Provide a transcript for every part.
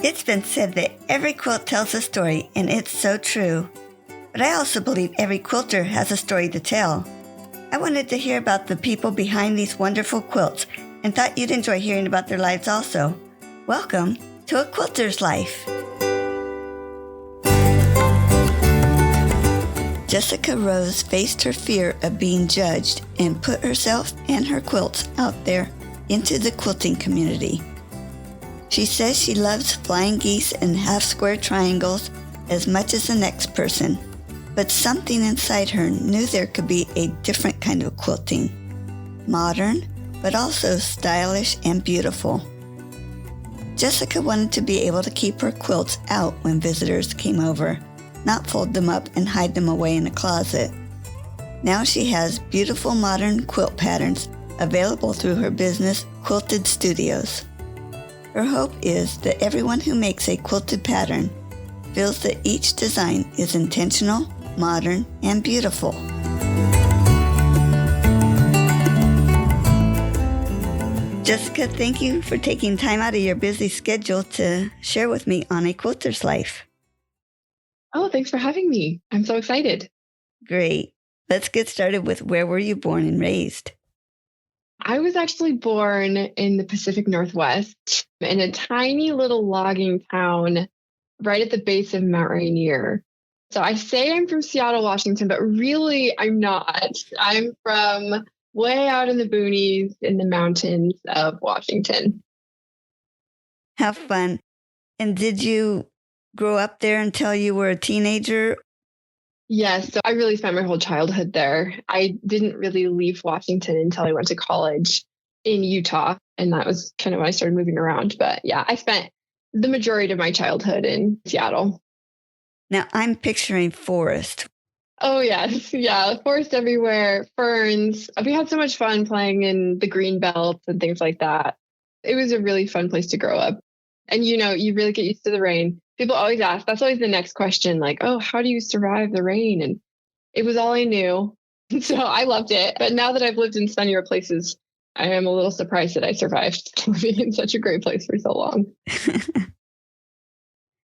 It's been said that every quilt tells a story, and it's so true. But I also believe every quilter has a story to tell. I wanted to hear about the people behind these wonderful quilts and thought you'd enjoy hearing about their lives also. Welcome to A Quilter's Life. Jessica Rose faced her fear of being judged and put herself and her quilts out there into the quilting community. She says she loves flying geese and half-square triangles as much as the next person, but something inside her knew there could be a different kind of quilting. Modern, but also stylish and beautiful. Jessica wanted to be able to keep her quilts out when visitors came over, not fold them up and hide them away in a closet. Now she has beautiful modern quilt patterns available through her business, Quiltd Studios. Her hope is that everyone who makes a quilted pattern feels that each design is intentional, modern, and beautiful. Jessica, thank you for taking time out of your busy schedule to share with me on A Quilter's Life. Oh, thanks for having me. I'm so excited. Great. Let's get started with where were you born and raised? I was actually born in the Pacific Northwest in a tiny little logging town right at the base of Mount Rainier. So I say I'm from Seattle, Washington, but really I'm not. I'm from way out in the boonies in the mountains of Washington. How fun. And did you grow up there until you were a teenager? Yes, so I really spent my whole childhood there. I didn't really leave Washington until I went to college in Utah, and that was kind of when I started moving around. But yeah, I spent the majority of my childhood in Seattle. Now I'm picturing forest. Oh, yes. Yeah, forest everywhere, ferns. We had so much fun playing in the green belts and things like that. It was a really fun place to grow up. And, you really get used to the rain. People always ask, that's always the next question, like, oh, how do you survive the rain? And it was all I knew. So I loved it. But now that I've lived in sunnier places, I am a little surprised that I survived living in such a great place for so long.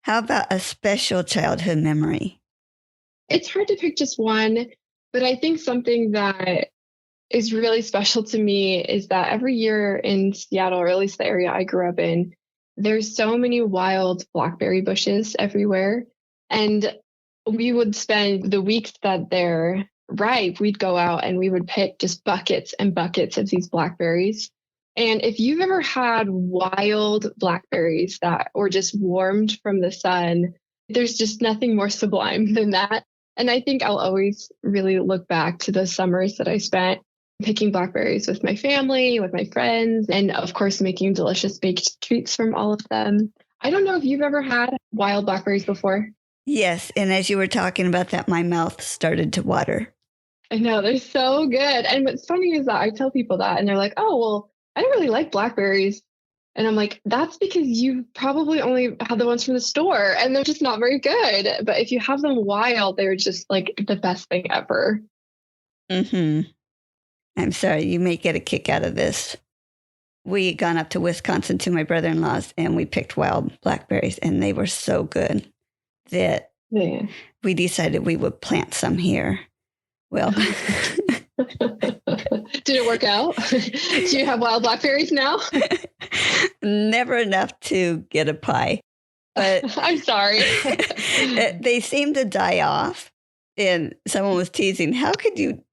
How about a special childhood memory? It's hard to pick just one, but I think something that is really special to me is that every year in Seattle, or at least the area I grew up in, there's so many wild blackberry bushes everywhere. And we would spend the weeks that they're ripe, we'd go out and we would pick just buckets and buckets of these blackberries. And if you've ever had wild blackberries that were just warmed from the sun, there's just nothing more sublime than that. And I think I'll always really look back to those summers that I spent picking blackberries with my family, with my friends, and of course, making delicious baked treats from all of them. I don't know if you've ever had wild blackberries before. Yes. And as you were talking about that, my mouth started to water. I know, they're so good. And what's funny is that I tell people that and they're like, oh, well, I don't really like blackberries. And I'm like, that's because you probably only had the ones from the store and they're just not very good. But if you have them wild, they're just like the best thing ever. Mm-hmm. I'm sorry, you may get a kick out of this. We had gone up to Wisconsin to my brother-in-law's and we picked wild blackberries and they were so good that we decided we would plant some here. Well, did it work out? Do you have wild blackberries now? Never enough to get a pie. But I'm sorry. They seemed to die off. And someone was teasing, how could you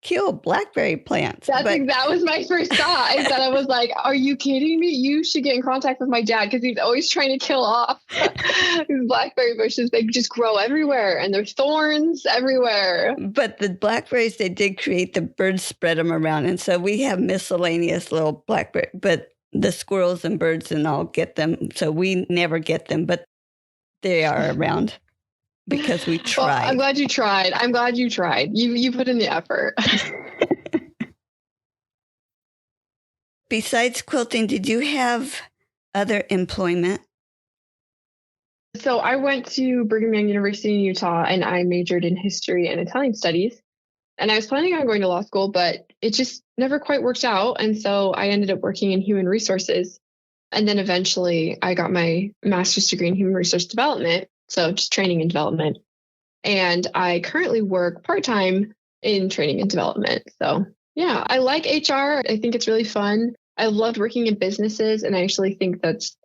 kill blackberry plants? That was my first thought. Is that I was like, are you kidding me? You should get in contact with my dad because he's always trying to kill off these blackberry bushes. They just grow everywhere and there's thorns everywhere. But the blackberries they did create, the birds spread them around. And so we have miscellaneous little blackberry, but the squirrels and birds and all get them. So we never get them, but they are around. Because we tried. Well, I'm glad you tried. You put in the effort. Besides quilting, did you have other employment? So I went to Brigham Young University in Utah and I majored in history and Italian studies. And I was planning on going to law school, but it just never quite worked out. And so I ended up working in human resources. And then eventually I got my master's degree in human resource development. So just training and development. And I currently work part-time in training and development. So yeah, I like HR. I think it's really fun. I loved working in businesses, and I actually think that's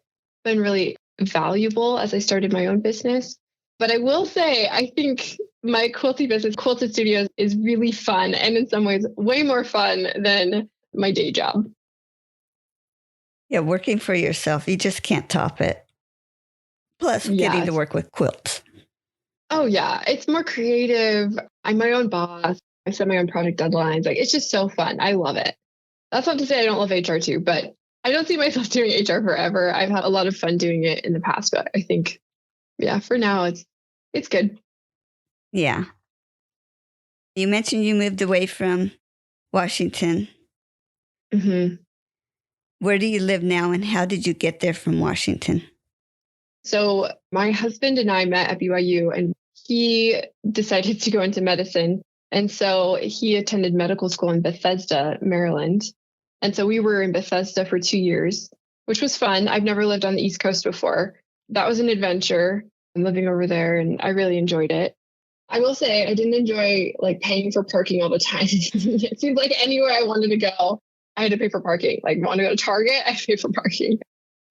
been really valuable as I started my own business. But I will say, I think my quilting business, Quiltd Studios, is really fun, and in some ways way more fun than my day job. Yeah, working for yourself, you just can't top it. Plus, getting to Yes. work with quilts. Oh yeah, it's more creative. I'm my own boss. I set my own project deadlines. Like, it's just so fun. I love it. That's not to say I don't love HR too, but I don't see myself doing HR forever. I've had a lot of fun doing it in the past, but I think, yeah, for now it's good. Yeah. You mentioned you moved away from Washington. hmm Where do you live now, and how did you get there from Washington? So my husband and I met at BYU, and he decided to go into medicine. And so he attended medical school in Bethesda, Maryland. And so we were in Bethesda for 2 years, which was fun. I've never lived on the East Coast before. That was an adventure. I'm living over there, and I really enjoyed it. I will say I didn't enjoy like paying for parking all the time. It seems like anywhere I wanted to go, I had to pay for parking. Like, if I want to go to Target, I had to pay for parking.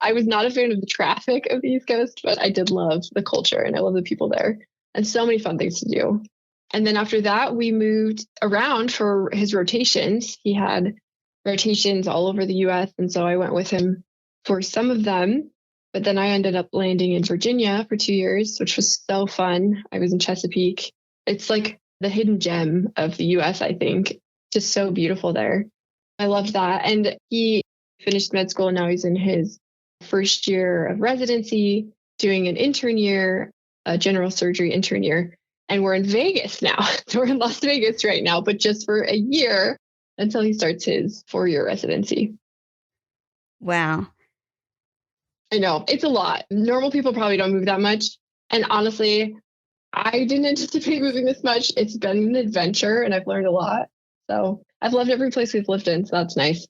I was not a fan of the traffic of the East Coast, but I did love the culture and I love the people there, and so many fun things to do. And then after that, we moved around for his rotations. He had rotations all over the US. And so I went with him for some of them. But then I ended up landing in Virginia for 2 years, which was so fun. I was in Chesapeake. It's like the hidden gem of the US, I think. Just so beautiful there. I loved that. And he finished med school. And now he's in his first year of residency, doing an intern year, a general surgery intern year. And we're in Vegas now. So we're in Las Vegas right now, but just for a year until he starts his 4-year residency. Wow. I know it's a lot. Normal people probably don't move that much. And honestly, I didn't anticipate moving this much. It's been an adventure and I've learned a lot. So I've loved every place we've lived in. So that's nice.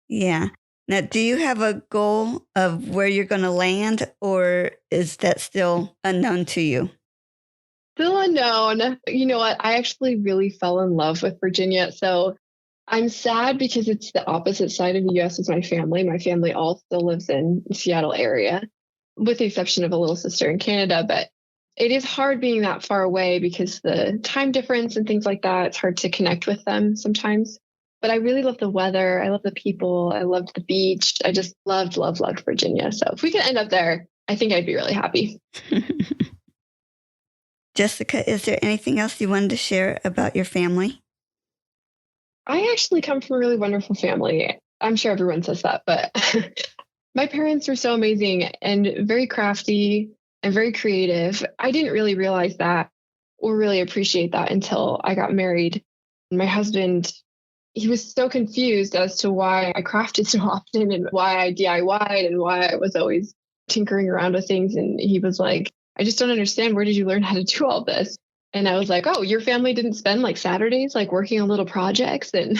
Yeah. Now, do you have a goal of where you're going to land, or is that still unknown to you? Still unknown. You know what? I actually really fell in love with Virginia. So I'm sad because it's the opposite side of the US as my family. My family all still lives in the Seattle area, with the exception of a little sister in Canada. But it is hard being that far away because the time difference and things like that. It's hard to connect with them sometimes. But I really love the weather. I love the people. I loved the beach. I just loved, loved, loved Virginia. So if we could end up there, I think I'd be really happy. Jessica, is there anything else you wanted to share about your family? I actually come from a really wonderful family. I'm sure everyone says that, but my parents were so amazing and very crafty and very creative. I didn't really realize that or really appreciate that until I got married. My husband, he was so confused as to why I crafted so often and why I DIY'd and why I was always tinkering around with things. And he was like, I just don't understand. Where did you learn how to do all this? And I was like, oh, your family didn't spend like Saturdays, like working on little projects and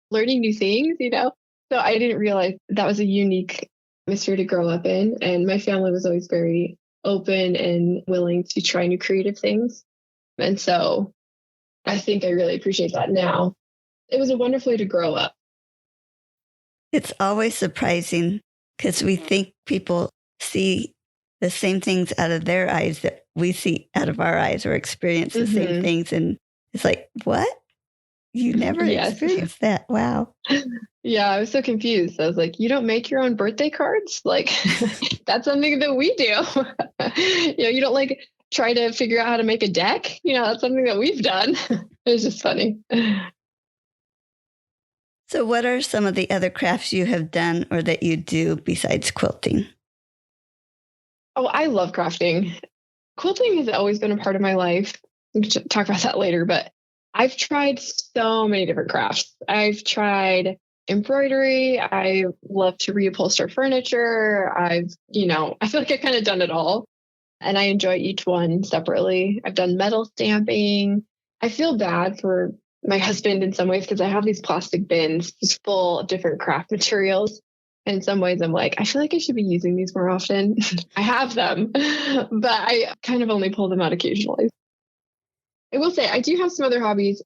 learning new things, you know? So I didn't realize that was a unique atmosphere to grow up in. And my family was always very open and willing to try new creative things. And so I think I really appreciate that now. It was a wonderful way to grow up. It's always surprising because we think people see the same things out of their eyes that we see out of our eyes, or experience the same things. And it's like, what? You never experienced that. Wow. Yeah, I was so confused. I was like, you don't make your own birthday cards? Like, that's something that we do. You don't like try to figure out how to make a deck? That's something that we've done. It was just funny. So what are some of the other crafts you have done or that you do besides quilting? Oh, I love crafting. Quilting has always been a part of my life. We can talk about that later, but I've tried so many different crafts. I've tried embroidery. I love to reupholster furniture. I feel like I've kind of done it all, and I enjoy each one separately. I've done metal stamping. I feel bad for my husband in some ways because I have these plastic bins just full of different craft materials. In some ways, I'm like, I feel like I should be using these more often. I have them, but I kind of only pull them out occasionally. I will say, I do have some other hobbies.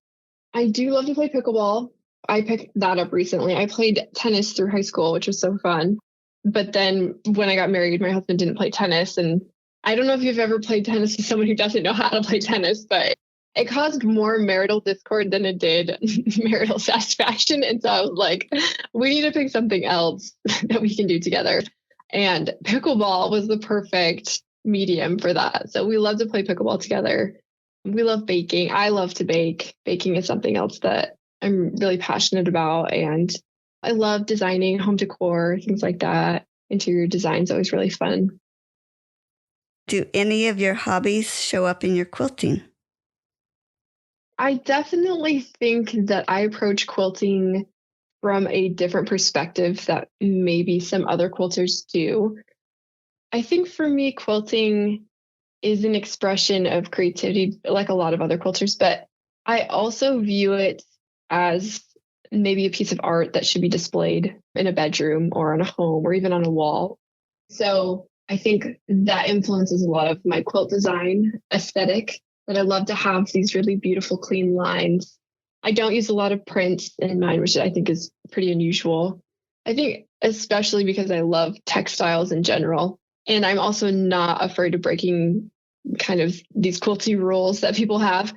I do love to play pickleball. I picked that up recently. I played tennis through high school, which was so fun. But then when I got married, my husband didn't play tennis. And I don't know if you've ever played tennis with someone who doesn't know how to play tennis, but it caused more marital discord than it did marital satisfaction. And so I was like, we need to pick something else that we can do together. And pickleball was the perfect medium for that. So we love to play pickleball together. We love baking. I love to bake. Baking is something else that I'm really passionate about. And I love designing home decor, things like that. Interior design is always really fun. Do any of your hobbies show up in your quilting? I definitely think that I approach quilting from a different perspective that maybe some other quilters do. I think for me, quilting is an expression of creativity, like a lot of other quilters, but I also view it as maybe a piece of art that should be displayed in a bedroom or on a home or even on a wall. So I think that influences a lot of my quilt design aesthetic, that I love to have these really beautiful, clean lines. I don't use a lot of prints in mine, which I think is pretty unusual. I think especially because I love textiles in general. And I'm also not afraid of breaking kind of these quilty rules that people have.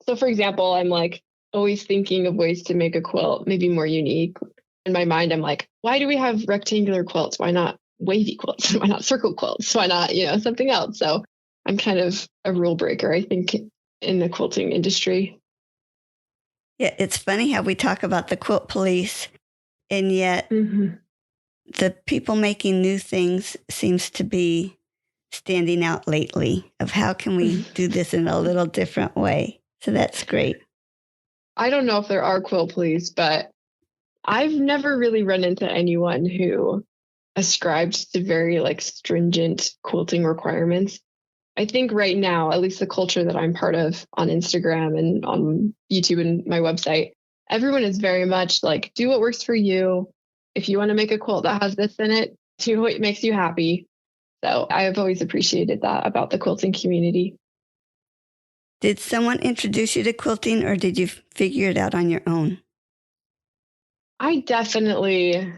So for example, I'm like always thinking of ways to make a quilt maybe more unique. In my mind, I'm like, why do we have rectangular quilts? Why not wavy quilts? Why not circle quilts? Why not, something else? So I'm kind of a rule breaker, I think, in the quilting industry. Yeah, it's funny how we talk about the quilt police, and yet the people making new things seems to be standing out lately of how can we do this in a little different way. So that's great. I don't know if there are quilt police, but I've never really run into anyone who ascribed to very stringent quilting requirements. I think right now, at least the culture that I'm part of on Instagram and on YouTube and my website, everyone is very much like, do what works for you. If you want to make a quilt that has this in it, do what makes you happy. So I have always appreciated that about the quilting community. Did someone introduce you to quilting, or did you figure it out on your own? I definitely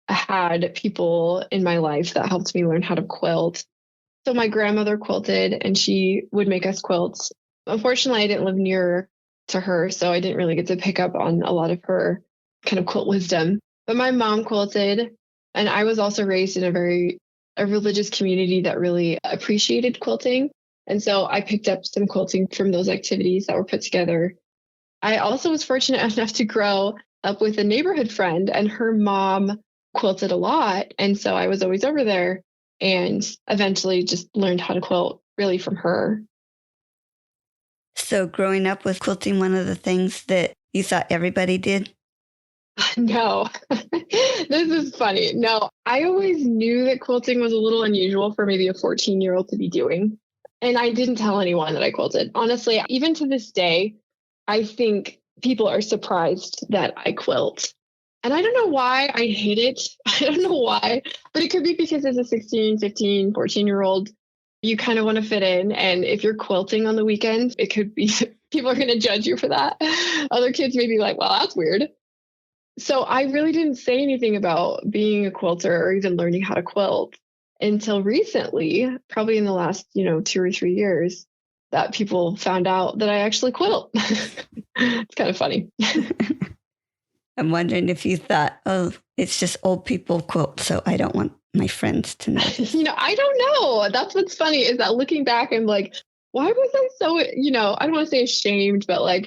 had people in my life that helped me learn how to quilt. So my grandmother quilted and she would make us quilts. Unfortunately, I didn't live near to her, so I didn't really get to pick up on a lot of her kind of quilt wisdom. But my mom quilted, and I was also raised in a religious community that really appreciated quilting. And so I picked up some quilting from those activities that were put together. I also was fortunate enough to grow up with a neighborhood friend, and her mom quilted a lot. And so I was always over there and eventually just learned how to quilt really from her. So growing up with quilting, one of the things that you thought everybody did? No, this is funny. No, I always knew that quilting was a little unusual for maybe a 14-year-old to be doing. And I didn't tell anyone that I quilted. Honestly, even to this day, I think people are surprised that I quilt. And I don't know why I hate it. I don't know why, but it could be because as a 16, 15, 14-year-old, you kind of want to fit in. And if you're quilting on the weekends, it could be people are going to judge you for that. Other kids may be like, well, that's weird. So I really didn't say anything about being a quilter or even learning how to quilt until recently, probably in the last, 2 or 3 years, that people found out that I actually quilt. It's kind of funny. I'm wondering if you thought, oh, it's just old people quilt, so I don't want my friends to know. I don't know. That's what's funny is that looking back, I'm like, why was I so, I don't want to say ashamed, but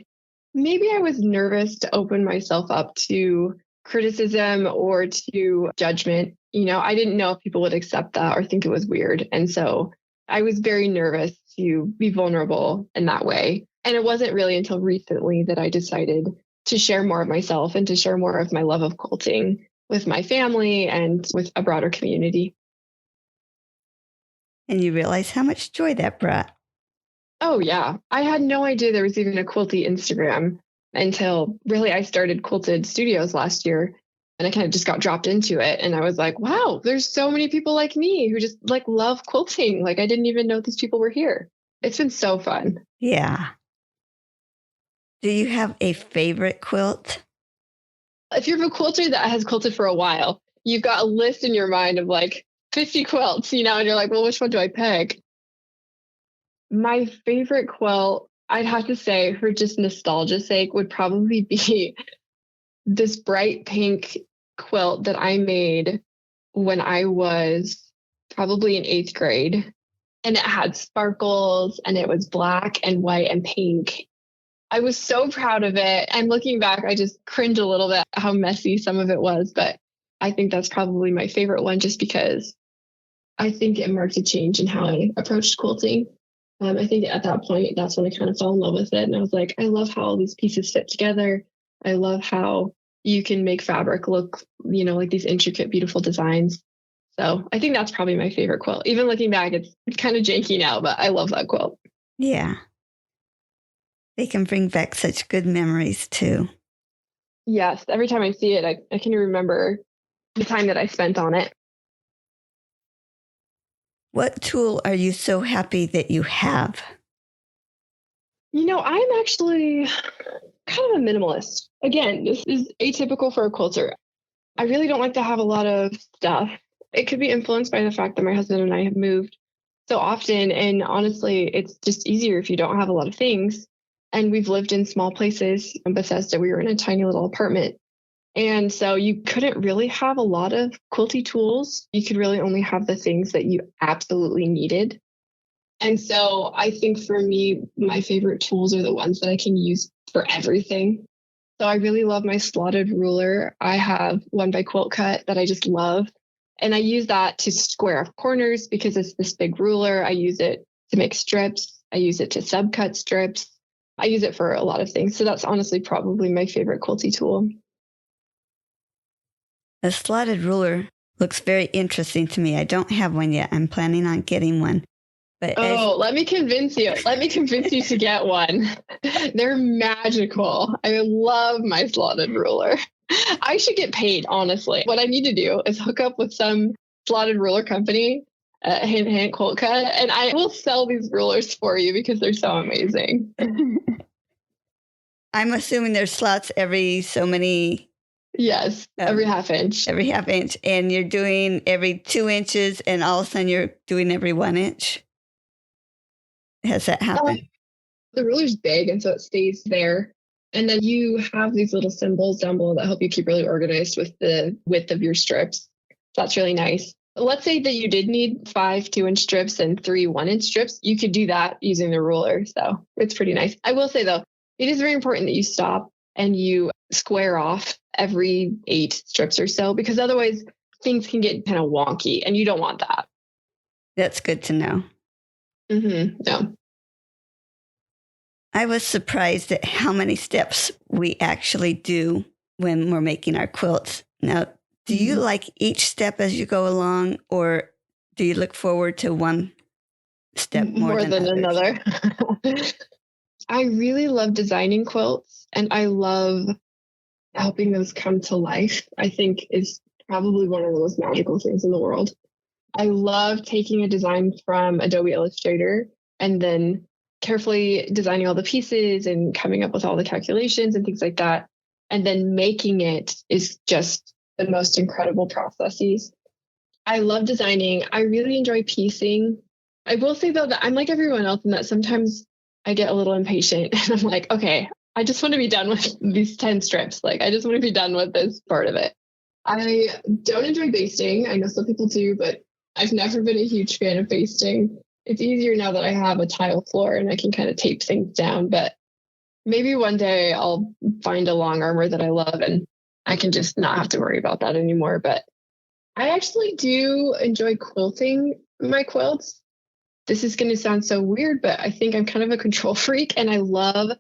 maybe I was nervous to open myself up to criticism or to judgment. I didn't know if people would accept that or think it was weird. And so I was very nervous to be vulnerable in that way. And it wasn't really until recently that I decided to share more of myself and to share more of my love of quilting with my family and with a broader community. And you realize how much joy that brought. Oh, yeah. I had no idea there was even a Quiltd Instagram until really I started Quiltd Studios last year. And I kind of just got dropped into it. And I was like, wow, there's so many people like me who just like love quilting. Like I didn't even know these people were here. It's been so fun. Yeah. Do you have a favorite quilt? If you're a quilter that has quilted for a while, you've got a list in your mind of like 50 quilts, and you're like, well, which one do I pick? My favorite quilt, I'd have to say, for just nostalgia's sake, would probably be this bright pink quilt that I made when I was probably in 8th grade. And it had sparkles and it was black and white and pink. I was so proud of it. And looking back, I just cringe a little bit how messy some of it was. But I think that's probably my favorite one just because I think it marked a change in how I approached quilting. I think at that point, that's when I kind of fell in love with it. And I was like, I love how all these pieces fit together. I love how you can make fabric look, like these intricate, beautiful designs. So I think that's probably my favorite quilt. Even looking back, it's kind of janky now, but I love that quilt. Yeah. They can bring back such good memories too. Yes. Every time I see it, I can remember the time that I spent on it. What tool are you so happy that you have? I'm actually kind of a minimalist. Again, this is atypical for a quilter. I really don't like to have a lot of stuff. It could be influenced by the fact that my husband and I have moved so often. And honestly, it's just easier if you don't have a lot of things. And we've lived in small places. In Bethesda, we were in a tiny little apartment. And so you couldn't really have a lot of quilty tools. You could really only have the things that you absolutely needed. And so I think for me, my favorite tools are the ones that I can use for everything. So I really love my slotted ruler. I have one by Quiltd that I just love. And I use that to square off corners because it's this big ruler. I use it to make strips. I use it to subcut strips. I use it for a lot of things. So that's honestly probably my favorite quilty tool. A slotted ruler looks very interesting to me. I don't have one yet. I'm planning on getting one. But let me convince you. Let me convince you to get one. They're magical. I love my slotted ruler. I should get paid, honestly. What I need to do is hook up with some slotted ruler company, hint, hint, Quiltd, and I will sell these rulers for you because they're so amazing. I'm assuming there's slots every so many. Yes, every half inch. Every half inch. And you're doing every 2 inches and all of a sudden you're doing every 1 inch. Has that happened? The ruler's big, and so it stays there. And then you have these little symbols down below that help you keep really organized with the width of your strips. So that's really nice. Let's say that you did need 5 2-inch strips and 3 1-inch strips. You could do that using the ruler. So it's pretty nice. I will say, though, it is very important that you stop and you square off every 8 strips or so, because otherwise things can get kind of wonky and you don't want that. That's good to know. Yeah. I was surprised at how many steps we actually do when we're making our quilts. Now, do you like each step as you go along, or do you look forward to one step more than another? I really love designing quilts, and I love helping those come to life. I think is probably one of the most magical things in the world. I love taking a design from Adobe Illustrator and then carefully designing all the pieces and coming up with all the calculations and things like that. And then making it is just the most incredible processes. I love designing. I really enjoy piecing. I will say, though, that I'm like everyone else in that sometimes I get a little impatient and I'm like, okay, I just want to be done with these 10 strips. Like, I just want to be done with this part of it. I don't enjoy basting. I know some people do, but I've never been a huge fan of basting. It's easier now that I have a tile floor and I can kind of tape things down, but maybe one day I'll find a long armor that I love and I can just not have to worry about that anymore. But I actually do enjoy quilting my quilts. This is going to sound so weird, but I think I'm kind of a control freak and I love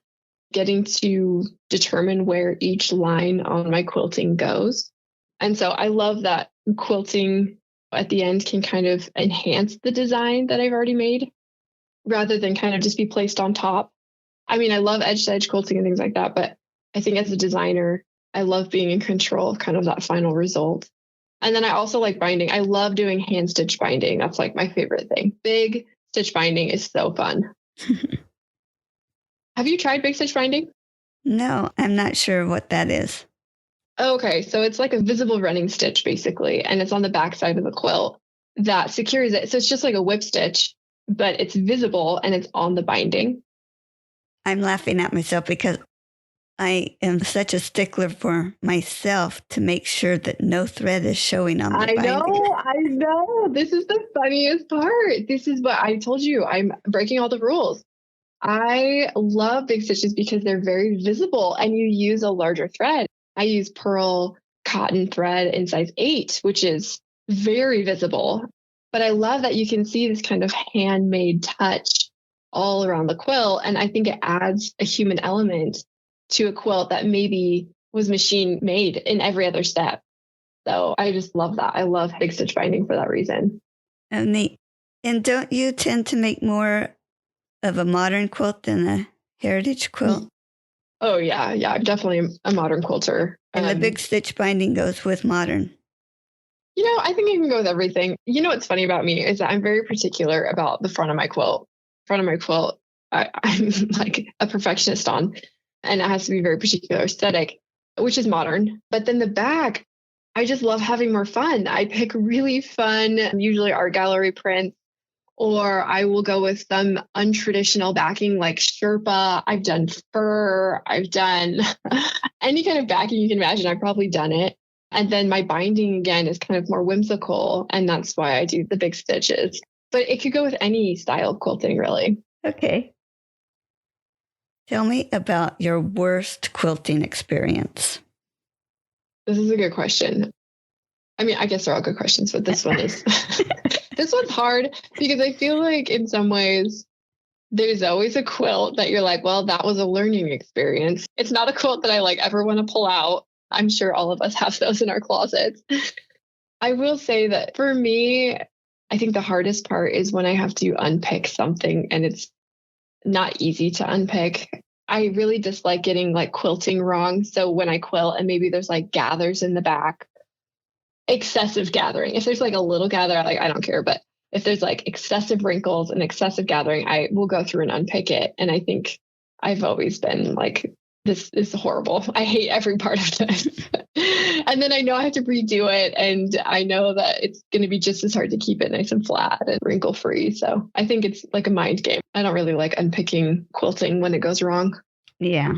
getting to determine where each line on my quilting goes. And so I love that quilting at the end can kind of enhance the design that I've already made rather than kind of just be placed on top. I mean, I love edge to edge quilting and things like that, but I think as a designer, I love being in control of kind of that final result. And then I also like binding. I love doing hand stitch binding. That's like my favorite thing. Big stitch binding is so fun. Have you tried big stitch binding? No, I'm not sure what that is. Okay, so it's like a visible running stitch basically, and it's on the back side of the quilt that secures it. So it's just like a whip stitch, but it's visible and it's on the binding. I'm laughing at myself because I am such a stickler for myself to make sure that no thread is showing on the binding. I know. This is the funniest part. This is what I told you. I'm breaking all the rules. I love big stitches because they're very visible and you use a larger thread. I use pearl cotton thread in size 8, which is very visible. But I love that you can see this kind of handmade touch all around the quilt. And I think it adds a human element to a quilt that maybe was machine made in every other step. So I just love that. I love big stitch binding for that reason. Oh, neat. And don't you tend to make more of a modern quilt than a heritage quilt? Oh, yeah. Yeah. I'm definitely a modern quilter. And the big stitch binding goes with modern. I think I can go with everything. What's funny about me is that I'm very particular about the front of my quilt. I'm like a perfectionist on, and it has to be very particular aesthetic, which is modern. But then the back, I just love having more fun. I pick really fun, usually art gallery prints, or I will go with some untraditional backing like Sherpa. I've done fur. I've done any kind of backing you can imagine. I've probably done it. And then my binding again is kind of more whimsical. And that's why I do the big stitches. But it could go with any style of quilting, really. Okay. Tell me about your worst quilting experience. This is a good question. I mean, I guess they're all good questions, but this one is, this one's hard because I feel like in some ways there's always a quilt that you're like, well, that was a learning experience. It's not a quilt that I like ever want to pull out. I'm sure all of us have those in our closets. I will say that for me, I think the hardest part is when I have to unpick something and it's not easy to unpick. I really dislike getting like quilting wrong. So when I quilt and maybe there's like gathers in the back, excessive gathering. If there's like a little gather, I don't care. But if there's like excessive wrinkles and excessive gathering, I will go through and unpick it. And I think I've always been like, this is horrible. I hate every part of this. And then I know I have to redo it. And I know that it's going to be just as hard to keep it nice and flat and wrinkle free. So I think it's like a mind game. I don't really like unpicking quilting when it goes wrong. Yeah.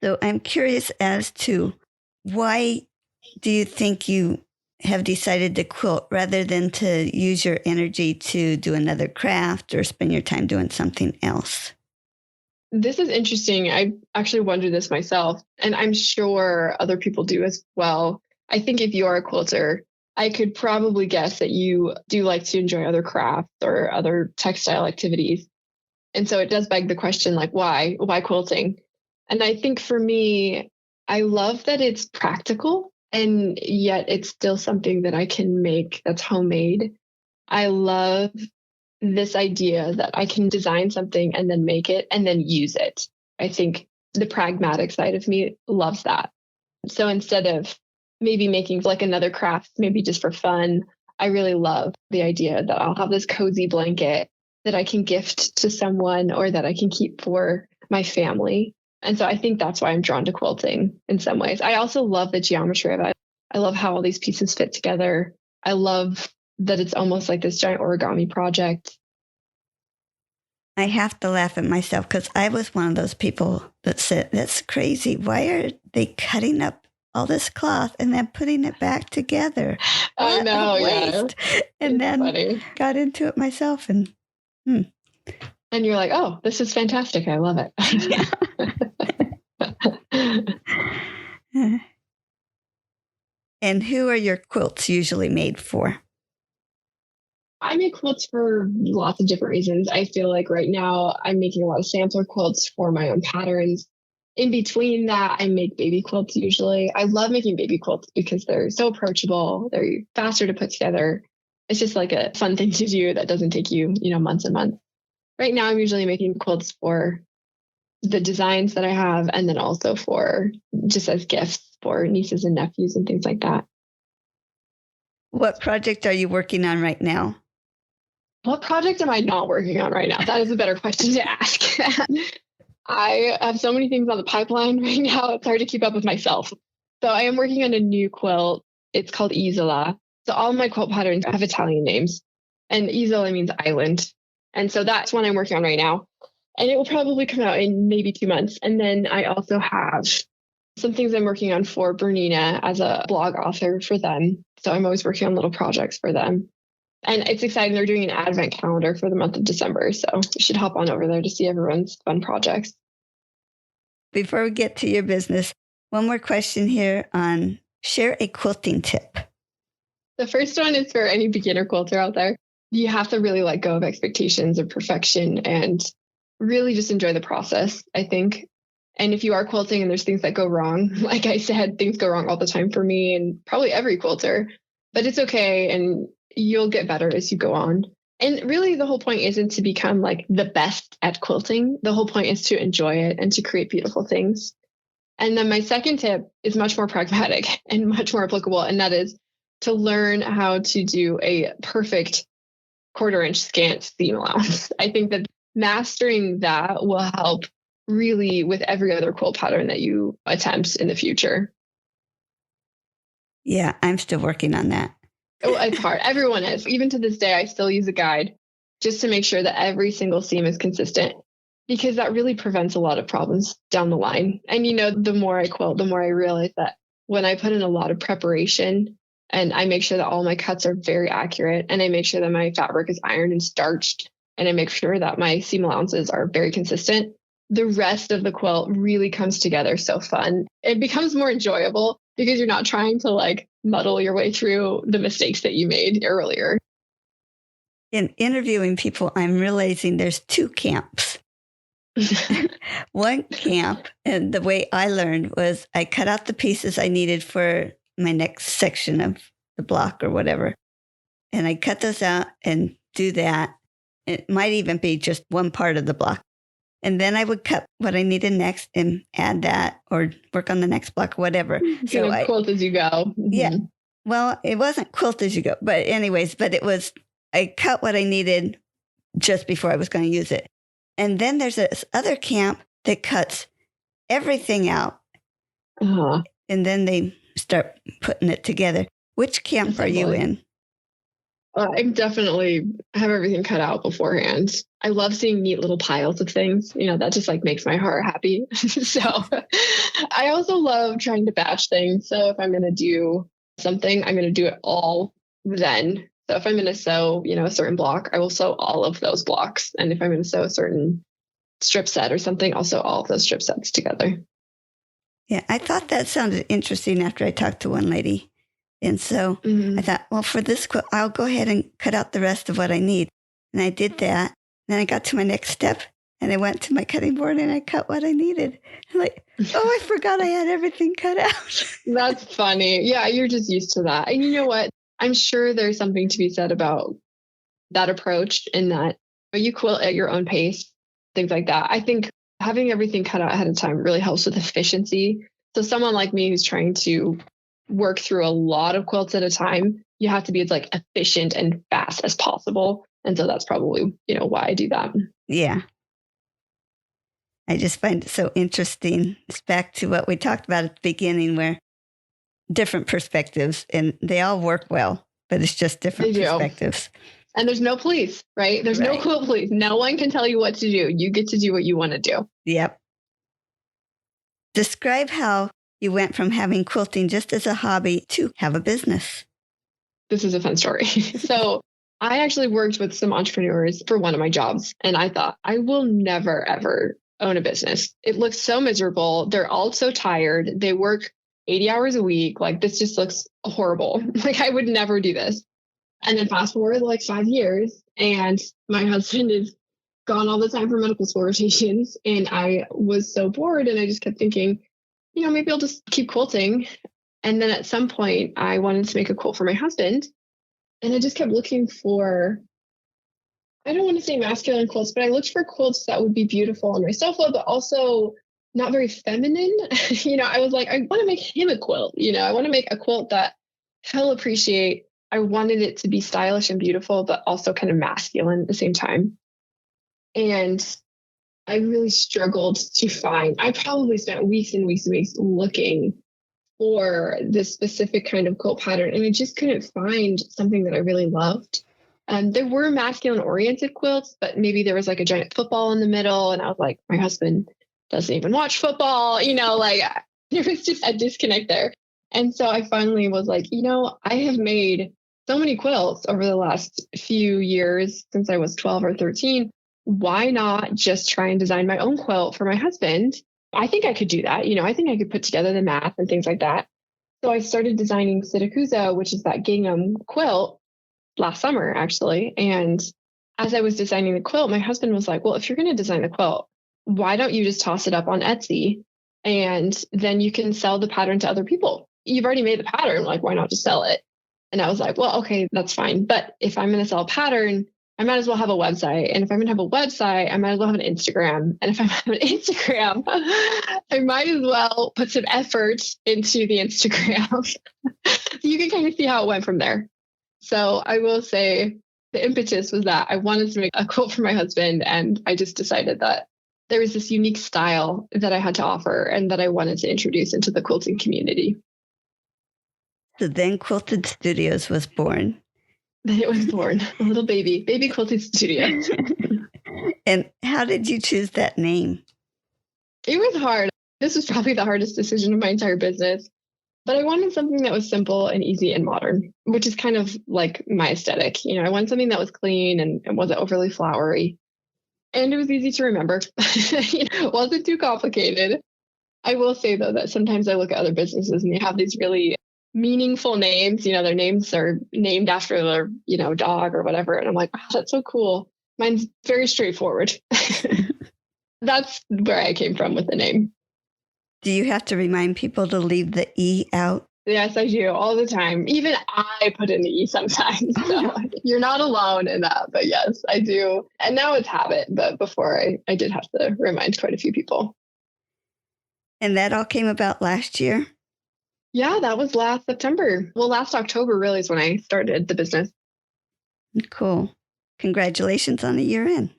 So I'm curious as to why do you think you have decided to quilt rather than to use your energy to do another craft or spend your time doing something else? This is interesting. I actually wondered this myself, and I'm sure other people do as well. I think if you're a quilter, I could probably guess that you do like to enjoy other crafts or other textile activities. And so it does beg the question, like, why? Why quilting? And I think for me, I love that it's practical and yet it's still something that I can make that's homemade. I love this idea that I can design something and then make it and then use it. I think the pragmatic side of me loves that. So instead of maybe making like another craft, maybe just for fun, I really love the idea that I'll have this cozy blanket that I can gift to someone or that I can keep for my family. And so I think that's why I'm drawn to quilting in some ways. I also love the geometry of it. I love how all these pieces fit together. I love that it's almost like this giant origami project. I have to laugh at myself because I was one of those people that said, that's crazy. Why are they cutting up all this cloth and then putting it back together? I know, yeah. And then funny. Got into it myself and And you're like, oh, this is fantastic. I love it. And who are your quilts usually made for? I make quilts for lots of different reasons. I feel like right now I'm making a lot of sampler quilts for my own patterns. In between that, I make baby quilts usually. I love making baby quilts because they're so approachable. They're faster to put together. It's just like a fun thing to do that doesn't take you, months and months. Right now, I'm usually making quilts for the designs that I have, and then also for just as gifts for nieces and nephews and things like that. What project are you working on right now? What project am I not working on right now? That is a better question to ask. I have so many things on the pipeline right now. It's hard to keep up with myself. So I am working on a new quilt. It's called Isola. So all of my quilt patterns have Italian names, and Isola means island. And so that's one I'm working on right now. And it will probably come out in maybe 2 months. And then I also have some things I'm working on for Bernina as a blog author for them. So I'm always working on little projects for them. And it's exciting. They're doing an advent calendar for the month of December. So you should hop on over there to see everyone's fun projects. Before we get to your business, one more question here on share a quilting tip. The first one is for any beginner quilter out there. You have to really let go of expectations of perfection and really just enjoy the process, I think. And if you are quilting and there's things that go wrong, like I said, things go wrong all the time for me and probably every quilter, but it's okay. And you'll get better as you go on. And really the whole point isn't to become like the best at quilting. The whole point is to enjoy it and to create beautiful things. And then my second tip is much more pragmatic and much more applicable. And that is to learn how to do a perfect 1/4-inch scant seam allowance. I think that mastering that will help really with every other quilt pattern that you attempt in the future. Yeah, I'm still working on that. Oh, it's hard. Everyone is. Even to this day, I still use a guide just to make sure that every single seam is consistent, because that really prevents a lot of problems down the line. And, the more I quilt, the more I realize that when I put in a lot of preparation and I make sure that all my cuts are very accurate and I make sure that my fabric is ironed and starched and I make sure that my seam allowances are very consistent, the rest of the quilt really comes together so fun. It becomes more enjoyable because you're not trying to muddle your way through the mistakes that you made earlier. In interviewing people, I'm realizing there's 2 camps. One camp, and the way I learned was I cut out the pieces I needed for my next section of the block or whatever. And I cut those out and do that. It might even be just one part of the block. And then I would cut what I needed next and add that or work on the next block, whatever. So I quilt as you go. Mm-hmm. Yeah. Well, it wasn't quilt as you go, but it was, I cut what I needed just before I was going to use it. And then there's this other camp that cuts everything out. Uh-huh. And then they start putting it together. Which camp are you in? I definitely have everything cut out beforehand. I love seeing neat little piles of things. That just makes my heart happy. So I also love trying to batch things. So if I'm going to do something, I'm going to do it all then. So if I'm going to sew, a certain block, I will sew all of those blocks. And if I'm going to sew a certain strip set or something, I'll sew all of those strip sets together. Yeah, I thought that sounded interesting after I talked to one lady. And so I thought, well, for this quilt, I'll go ahead and cut out the rest of what I need. And I did that. And then I got to my next step and I went to my cutting board and I cut what I needed. I'm like, I forgot I had everything cut out. That's funny. Yeah, you're just used to that. And you know what? I'm sure there's something to be said about that approach in that you quilt at your own pace, things like that. I think having everything cut out ahead of time really helps with efficiency. So someone like me who's trying to work through a lot of quilts at a time, you have to be as efficient and fast as possible. And so that's probably, why I do that. Yeah. I just find it so interesting. It's back to what we talked about at the beginning, where different perspectives, and they all work well, but it's just different perspectives. And there's no police, right? There's no quilt police. No one can tell you what to do. You get to do what you want to do. Yep. Describe how you went from having quilting just as a hobby to have a business. This is a fun story. So I actually worked with some entrepreneurs for one of my jobs, and I thought, I will never, ever own a business. It looks so miserable. They're all so tired. They work 80 hours a week. This just looks horrible. I would never do this. And then fast forward 5 years, and my husband is gone all the time for medical school rotations. And I was so bored, and I just kept thinking, maybe I'll just keep quilting. And then at some point I wanted to make a quilt for my husband. And I just kept looking for I don't want to say masculine quilts, but I looked for quilts that would be beautiful on my sofa, but also not very feminine. I was like, I want to make him a quilt. I want to make a quilt that he'll appreciate. I wanted it to be stylish and beautiful, but also kind of masculine at the same time. And I really struggled to find, I probably spent weeks and weeks and weeks looking for this specific kind of quilt pattern. And I just couldn't find something that I really loved. There were masculine oriented quilts, but maybe there was like a giant football in the middle. And I was like, my husband doesn't even watch football, there was just a disconnect there. And so I finally was like, I have made so many quilts over the last few years since I was 12 or 13. Why not just try and design my own quilt for my husband? I think I could do that. I think I could put together the math and things like that. So I started designing Sitakuza, which is that gingham quilt, last summer, actually. And as I was designing the quilt, my husband was like, well, if you're going to design the quilt, why don't you just toss it up on Etsy and then you can sell the pattern to other people? You've already made the pattern. Like, why not just sell it? And I was like, well, okay, that's fine. But if I'm going to sell a pattern, I might as well have a website. And if I'm going to have a website, I might as well have an Instagram. And if I have an Instagram, I might as well put some effort into the Instagram. So you can kind of see how it went from there. So I will say the impetus was that I wanted to make a quilt for my husband. And I just decided that there was this unique style that I had to offer and that I wanted to introduce into the quilting community. So then Quiltd Studios was born. Then it was born, a little baby Quiltd Studios. And how did you choose that name? It was hard. This was probably the hardest decision of my entire business. But I wanted something that was simple and easy and modern, which is kind of like my aesthetic. I wanted something that was clean and wasn't overly flowery. And it was easy to remember. It wasn't too complicated. I will say, though, that sometimes I look at other businesses and they have these really meaningful names. Their names are named after their, dog or whatever. And I'm like, wow, that's so cool. Mine's very straightforward. That's where I came from with the name. Do you have to remind people to leave the E out? Yes, I do all the time. Even I put in the E sometimes. So you're not alone in that. But yes, I do. And now it's habit. But before I did have to remind quite a few people. And that all came about last year? Yeah, that was last September. Well, last October really is when I started the business. Cool. Congratulations on a year in.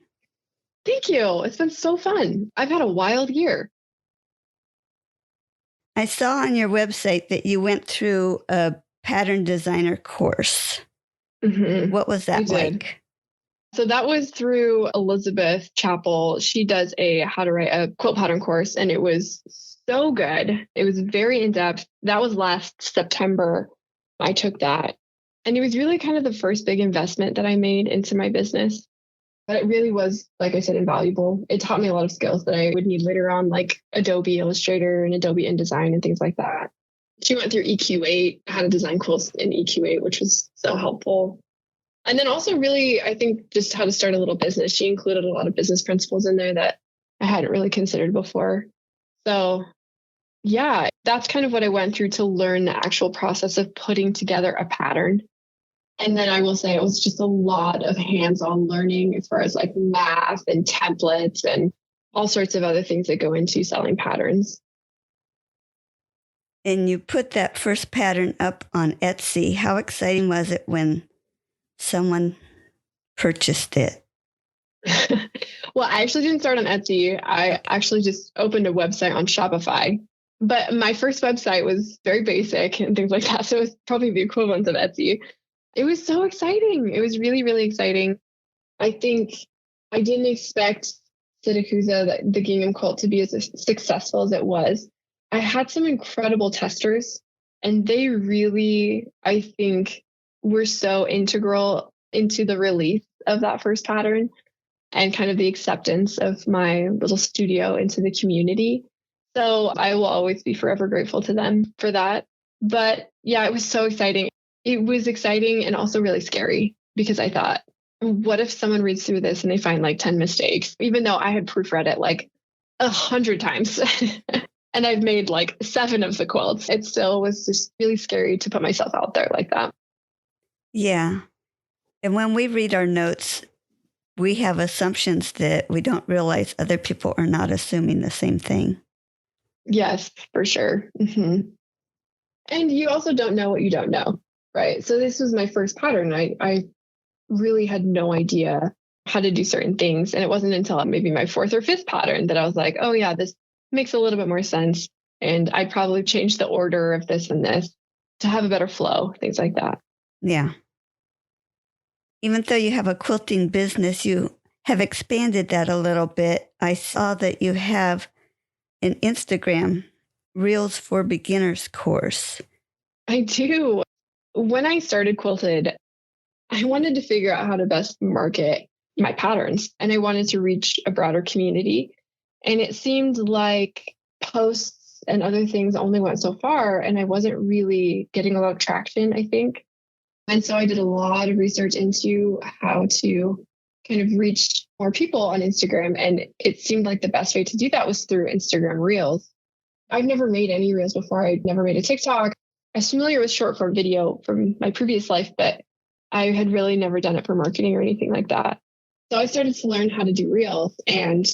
Thank you. It's been so fun. I've had a wild year. I saw on your website that you went through a pattern designer course. Mm-hmm. What was that like? So that was through Elizabeth Chappell. She does a how to write a quilt pattern course, and it was so good. It was very in-depth. That was last September. I took that. And it was really kind of the first big investment that I made into my business. But it really was, like I said, invaluable. It taught me a lot of skills that I would need later on, like Adobe Illustrator and Adobe InDesign and things like that. She went through EQ8, how to design quilts in EQ8, which was so helpful. And then also really, I think just how to start a little business. She included a lot of business principles in there that I hadn't really considered before. So yeah, that's kind of what I went through to learn the actual process of putting together a pattern. And then I will say it was just a lot of hands-on learning as far as like math and templates and all sorts of other things that go into selling patterns. And you put that first pattern up on Etsy. How exciting was it when someone purchased it? Well, I actually didn't start on Etsy. I actually just opened a website on Shopify. But my first website was very basic and things like that. So it was probably the equivalent of Etsy. It was so exciting. It was really, really exciting. I think I didn't expect Sitakuza, the gingham quilt, to be as successful as it was. I had some incredible testers, and they really, I think, were so integral into the release of that first pattern and kind of the acceptance of my little studio into the community. So I will always be forever grateful to them for that. But yeah, it was so exciting. It was exciting and also really scary because I thought, what if someone reads through this and they find like 10 mistakes, even though I had proofread it like 100 times and I've made like 7 of the quilts. It still was just really scary to put myself out there like that. Yeah. And when we read our notes, we have assumptions that we don't realize other people are not assuming the same thing. Yes, for sure. And you also don't know what you don't know, right? So this was my first pattern. I really had no idea how to do certain things. And it wasn't until maybe my fourth or fifth pattern that I was like, oh yeah, this makes a little bit more sense. And I'd probably change the order of this and this to have a better flow, things like that. Yeah. Even though you have a quilting business, you have expanded that a little bit. I saw that you have an Instagram Reels for Beginners course. I do. When I started Quiltd, I wanted to figure out how to best market my patterns, and I wanted to reach a broader community. And it seemed like posts and other things only went so far, and I wasn't really getting a lot of traction, I think. And so I did a lot of research into how to kind of reach more people on Instagram. And it seemed like the best way to do that was through Instagram Reels. I've never made any Reels before. I'd never made a TikTok. I was familiar with short form video from my previous life, but I had really never done it for marketing or anything like that. So I started to learn how to do Reels. And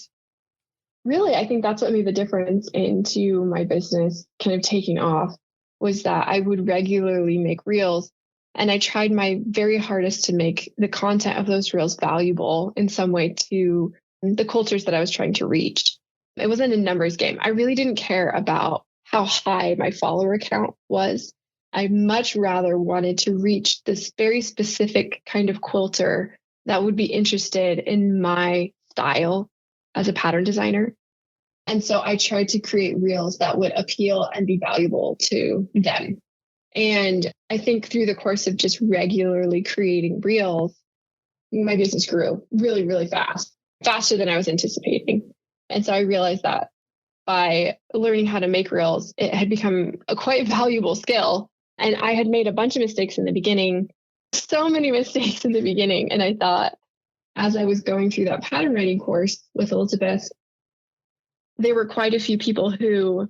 really, I think that's what made the difference into my business kind of taking off, was that I would regularly make Reels. And I tried my very hardest to make the content of those Reels valuable in some way to the quilters that I was trying to reach. It wasn't a numbers game. I really didn't care about how high my follower count was. I much rather wanted to reach this very specific kind of quilter that would be interested in my style as a pattern designer. And so I tried to create Reels that would appeal and be valuable to them. And I think through the course of just regularly creating Reels, my business grew really, really fast, faster than I was anticipating. And so I realized that by learning how to make Reels, it had become a quite valuable skill. And I had made a bunch of mistakes in the beginning, so many mistakes in the beginning. And I thought, as I was going through that pattern writing course with Elizabeth, there were quite a few people who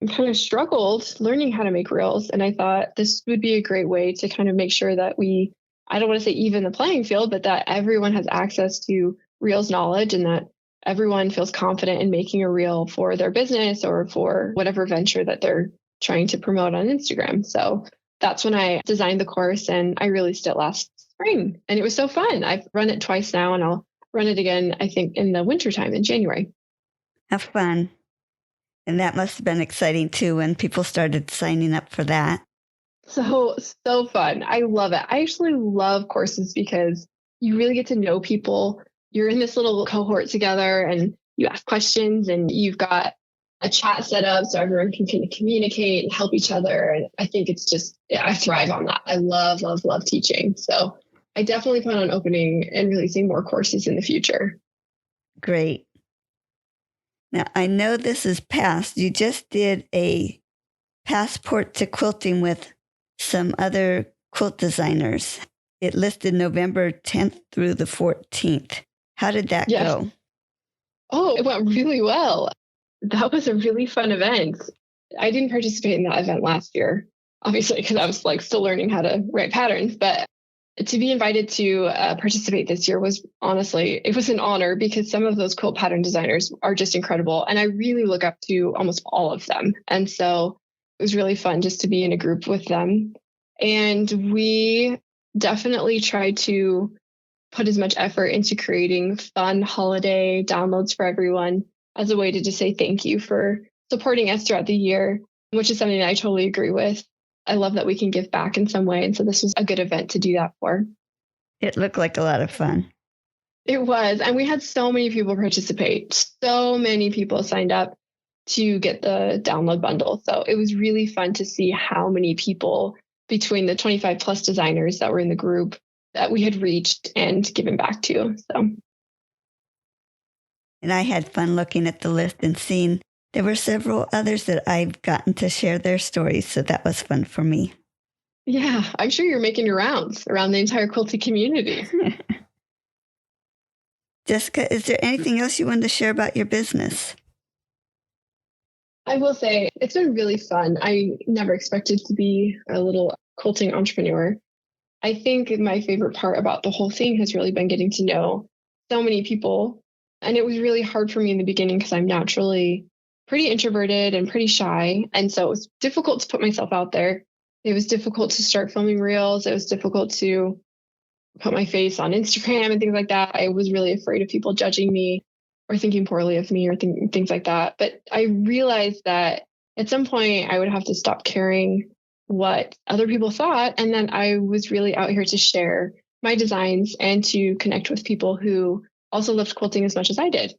kind of struggled learning how to make Reels. And I thought this would be a great way to kind of make sure that I don't want to say even the playing field, but that everyone has access to Reels knowledge and that everyone feels confident in making a Reel for their business or for whatever venture that they're trying to promote on Instagram. So that's when I designed the course, and I released it last spring. And it was so fun. I've run it twice now, and I'll run it again, I think, in the wintertime in January. Have fun. And that must have been exciting too when people started signing up for that. So fun. I love it. I actually love courses because you really get to know people. You're in this little cohort together and you ask questions, and you've got a chat set up so everyone can kind of communicate and help each other. And I think it's just, I thrive on that. I love, love, love teaching. So I definitely plan on opening and releasing more courses in the future. Great. Now, I know this is past. You just did a passport to quilting with some other quilt designers. It listed November 10th through the 14th. How did that go? Oh, it went really well. That was a really fun event. I didn't participate in that event last year, obviously, because I was still learning how to write patterns. But to be invited to participate this year was honestly, it was an honor because some of those quilt pattern designers are just incredible. And I really look up to almost all of them. And so it was really fun just to be in a group with them. And we definitely tried to put as much effort into creating fun holiday downloads for everyone as a way to just say thank you for supporting us throughout the year, which is something that I totally agree with. I love that we can give back in some way. And so this was a good event to do that for. It looked like a lot of fun. It was. And we had so many people participate. So many people signed up to get the download bundle. So it was really fun to see how many people between the 25 plus designers that were in the group that we had reached and given back to. So. And I had fun looking at the list and seeing there were several others that I've gotten to share their stories. So that was fun for me. Yeah, I'm sure you're making your rounds around the entire quilting community. Jessica, is there anything else you wanted to share about your business? I will say it's been really fun. I never expected to be a little quilting entrepreneur. I think my favorite part about the whole thing has really been getting to know so many people. And it was really hard for me in the beginning because I'm naturally pretty introverted and pretty shy. And so it was difficult to put myself out there. It was difficult to start filming reels. It was difficult to put my face on Instagram and things like that. I was really afraid of people judging me or thinking poorly of me or things like that. But I realized that at some point I would have to stop caring what other people thought. And then I was really out here to share my designs and to connect with people who also loved quilting as much as I did.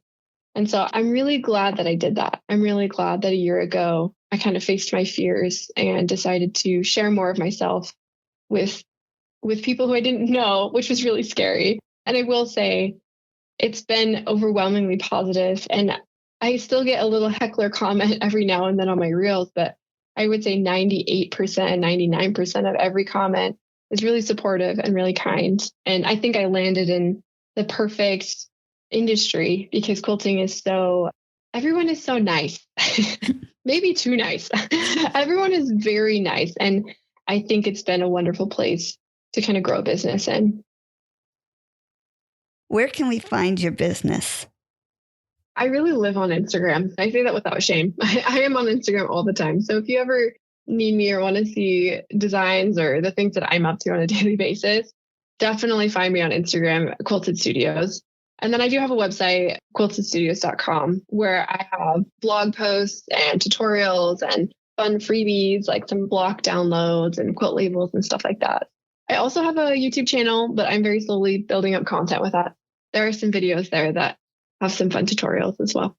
And so I'm really glad that I did that. I'm really glad that a year ago, I kind of faced my fears and decided to share more of myself with people who I didn't know, which was really scary. And I will say it's been overwhelmingly positive. And I still get a little heckler comment every now and then on my reels, but I would say 98%, 99% of every comment is really supportive and really kind. And I think I landed in the perfect industry because quilting is everyone is so nice, maybe too nice. Everyone is very nice. And I think it's been a wonderful place to kind of grow a business in. Where can we find your business? I really live on Instagram. I say that without shame. I am on Instagram all the time. So if you ever need me or want to see designs or the things that I'm up to on a daily basis, definitely find me on Instagram, Quiltd Studios. And then I do have a website, quiltdstudios.com, where I have blog posts and tutorials and fun freebies, like some block downloads and quilt labels and stuff like that. I also have a YouTube channel, but I'm very slowly building up content with that. There are some videos there that have some fun tutorials as well.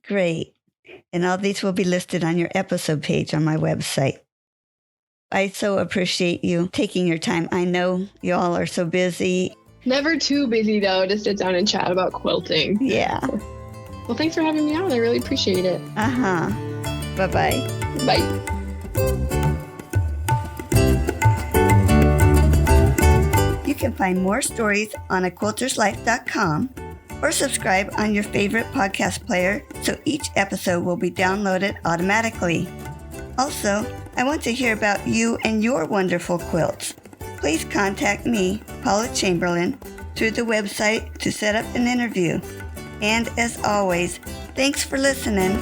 Great. And all these will be listed on your episode page on my website. I so appreciate you taking your time. I know you all are so busy. Never too busy, though, to sit down and chat about quilting. Yeah. Well, thanks for having me on. I really appreciate it. Bye-bye. Bye. You can find more stories on aquilterslife.com or subscribe on your favorite podcast player so each episode will be downloaded automatically. Also, I want to hear about you and your wonderful quilts. Please contact me, Paula Chamberlain, through the website to set up an interview. And as always, thanks for listening.